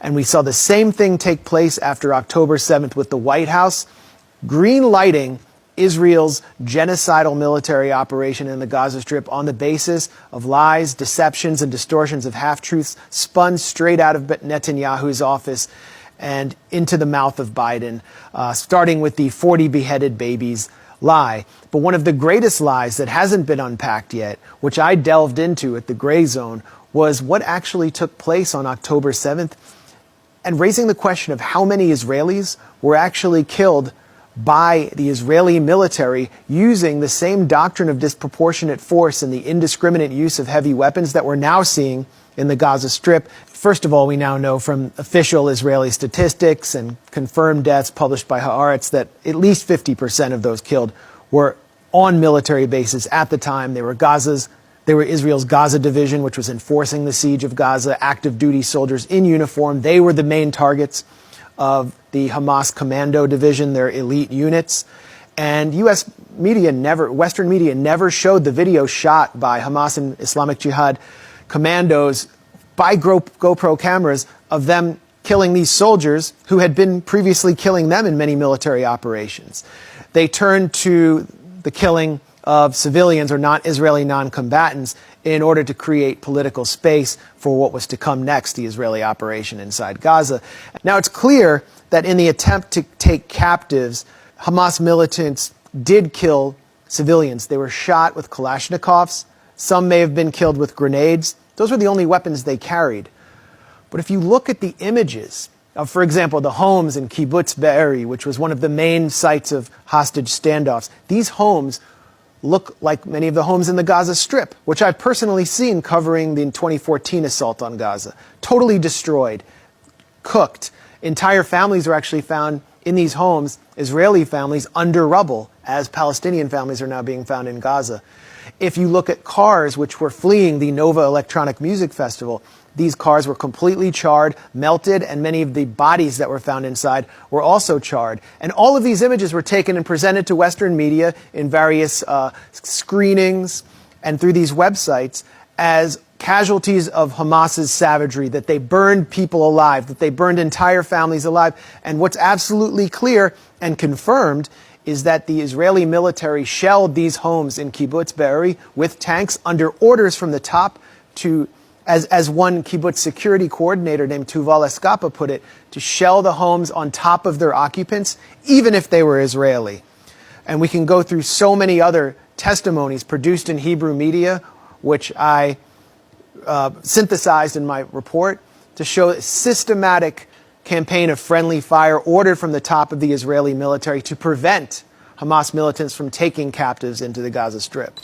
And we saw the same thing take place after October 7th with the White House green lighting Israel's genocidal military operation in the Gaza Strip on the basis of lies, deceptions, and distortions of half-truths spun straight out of Netanyahu's office and into the mouth of Biden, starting with the 40 beheaded babies lie. But one of the greatest lies that hasn't been unpacked yet, which I delved into at the Gray Zone, was what actually took place on October 7th, and raising the question of how many Israelis were actually killed by the Israeli military using the same doctrine of disproportionate force and the indiscriminate use of heavy weapons that we're now seeing in the Gaza Strip. First of all, we now know from official Israeli statistics and confirmed deaths published by Haaretz that at least 50% of those killed were on military bases at the time. They were Israel's Gaza division, which was enforcing the siege of Gaza, active duty soldiers in uniform. They were the main targets of the Hamas commando division, their elite units. And Western media never showed the video shot by Hamas and Islamic Jihad commandos by GoPro cameras of them killing these soldiers who had been previously killing them in many military operations. They turned to the killing of civilians or Israeli non-combatants in order to create political space for what was to come next, the Israeli operation inside Gaza. Now, it's clear that in the attempt to take captives, Hamas militants did kill civilians. They were shot with Kalashnikovs. Some may have been killed with grenades. Those were the only weapons they carried. But if you look at the images of, for example, the homes in Kibbutz Be'eri, which was one of the main sites of hostage standoffs, these homes look like many of the homes in the Gaza Strip, which I've personally seen covering the 2014 assault on Gaza. Totally destroyed, cooked. Entire families were actually found in these homes, Israeli families, under rubble, as Palestinian families are now being found in Gaza. If you look at cars which were fleeing the Nova Electronic Music Festival, these cars were completely charred, melted, and many of the bodies that were found inside were also charred. And all of these images were taken and presented to Western media in various screenings and through these websites as casualties of Hamas's savagery, that they burned people alive, that they burned entire families alive. And what's absolutely clear and confirmed is that the Israeli military shelled these homes in Kibbutz Be'eri with tanks under orders from the top to, as one kibbutz security coordinator named Tuval Eskapa put it, to shell the homes on top of their occupants, even if they were Israeli. And we can go through so many other testimonies produced in Hebrew media, which I synthesized in my report, to show a systematic campaign of friendly fire ordered from the top of the Israeli military to prevent Hamas militants from taking captives into the Gaza Strip.